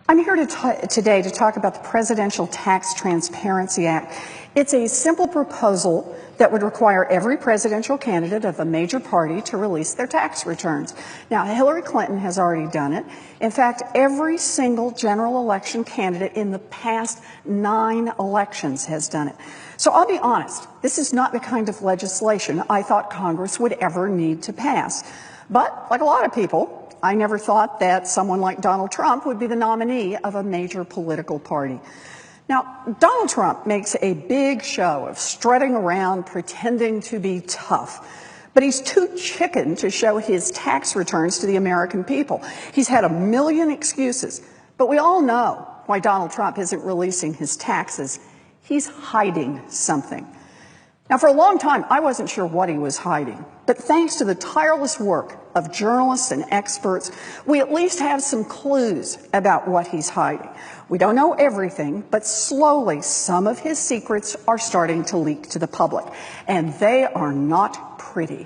I'm here today to talk about the Presidential Tax Transparency Act. It's a simple proposal that would require every presidential candidate of a major party to release their tax returns. Now, Hillary Clinton has already done it. In fact, every single general election candidate in the past 9 elections has done it. So I'll be honest, this is not the kind of legislation I thought Congress would ever need to pass. But like a lot of people, I never thought that someone like Donald Trump would be the nominee of a major political party. Now, Donald Trump makes a big show of strutting around pretending to be tough, but he's too chicken to show his tax returns to the American people. He's had a million excuses, but we all know why Donald Trump isn't releasing his taxes. He's hiding something. Now, for a long time, I wasn't sure what he was hiding, but thanks to the tireless work of journalists and experts, we at least have some clues about what he's hiding. We don't know everything, but slowly some of his secrets are starting to leak to the public, and they are not pretty.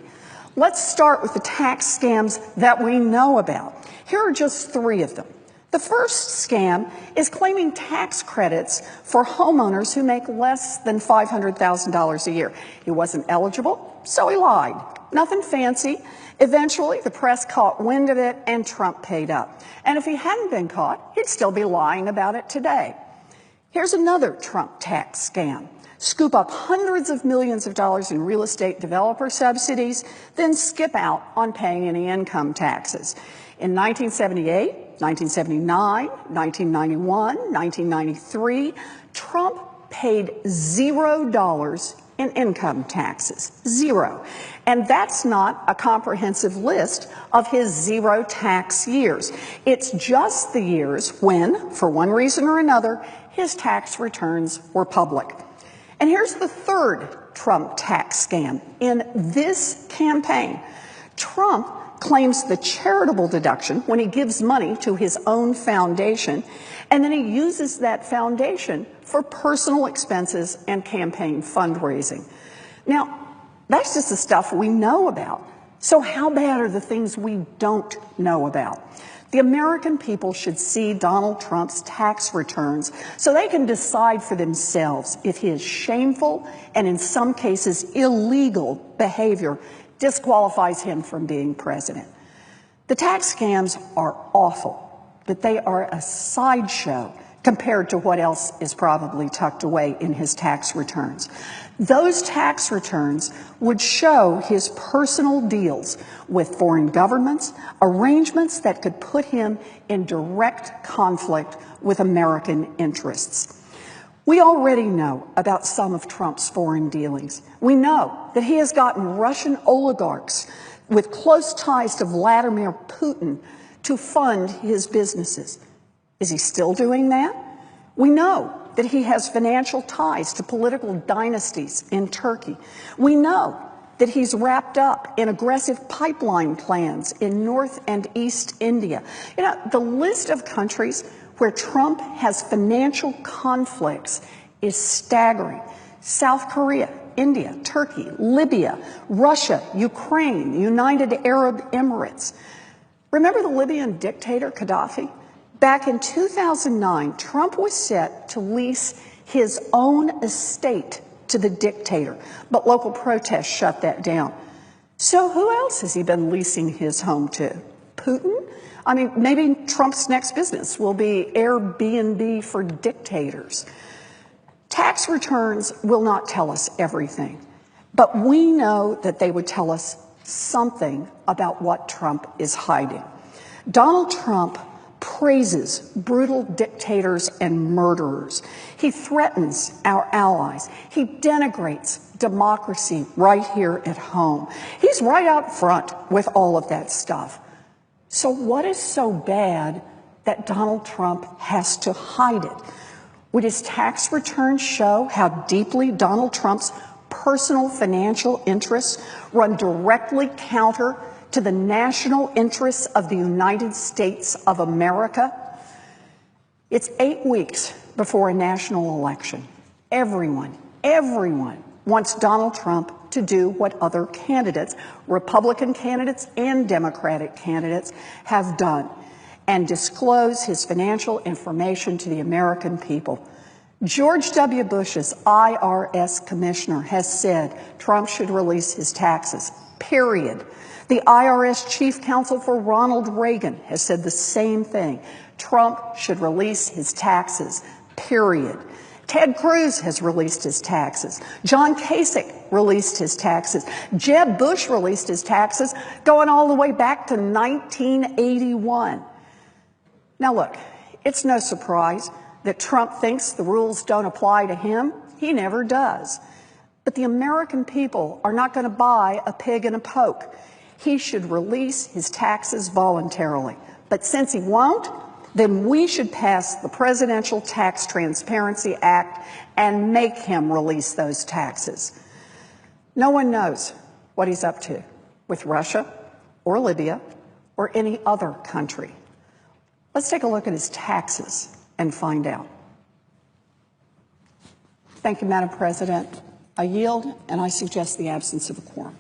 Let's start with the tax scams that we know about. Here are just 3 of them. The first scam is claiming tax credits for homeowners who make less than $500,000 a year. He wasn't eligible, so he lied. Nothing fancy. Eventually, the press caught wind of it, and Trump paid up. And if he hadn't been caught, he'd still be lying about it today. Here's another Trump tax scam. Scoop up hundreds of millions of dollars in real estate developer subsidies, then skip out on paying any income taxes. In 1978, 1979, 1991, 1993, Trump paid $0 in income taxes. 0. And that's not a comprehensive list of his 0 tax years. It's just the years when, for one reason or another, his tax returns were public. And here's the third Trump tax scam. In this campaign, Trump claims the charitable deduction when he gives money to his own foundation, and then he uses that foundation for personal expenses and campaign fundraising. Now, that's just the stuff we know about. So how bad are the things we don't know about? The American people should see Donald Trump's tax returns so they can decide for themselves if his shameful and in some cases illegal behavior disqualifies him from being president. The tax scams are awful, but they are a sideshow compared to what else is probably tucked away in his tax returns. Those tax returns would show his personal deals with foreign governments, arrangements that could put him in direct conflict with American interests. We already know about some of Trump's foreign dealings. We know that he has gotten Russian oligarchs with close ties to Vladimir Putin to fund his businesses. Is he still doing that? We know that he has financial ties to political dynasties in Turkey. We know that he's wrapped up in aggressive pipeline plans in North and East India. You know, the list of countries where Trump has financial conflicts is staggering. South Korea, India, Turkey, Libya, Russia, Ukraine, United Arab Emirates. Remember the Libyan dictator Gaddafi? Back in 2009, Trump was set to lease his own estate to the dictator, but local protests shut that down. So who else has he been leasing his home to? Putin? I mean, maybe Trump's next business will be Airbnb for dictators. Tax returns will not tell us everything, but we know that they would tell us something about what Trump is hiding. Donald Trump praises brutal dictators and murderers. He threatens our allies. He denigrates democracy right here at home. He's right out front with all of that stuff. So what is so bad that Donald Trump has to hide it? Would his tax returns show how deeply Donald Trump's personal financial interests run directly counter to the national interests of the United States of America? It's 8 weeks before a national election. Everyone wants Donald Trump to do what other candidates, Republican candidates and Democratic candidates, have done. and disclose his financial information to the American people. George W. Bush's IRS commissioner has said Trump should release his taxes, period. The IRS chief counsel for Ronald Reagan has said the same thing. Trump should release his taxes, period. Ted Cruz has released his taxes. John Kasich released his taxes. Jeb Bush released his taxes going all the way back to 1981. Now look, it's no surprise that Trump thinks the rules don't apply to him. He never does. But the American people are not going to buy a pig in a poke. He should release his taxes voluntarily. But since he won't, then we should pass the Presidential Tax Transparency Act and make him release those taxes. No one knows what he's up to with Russia or Libya or any other country. Let's take a look at his taxes and find out. Thank you, Madam President. I yield, and I suggest the absence of a quorum.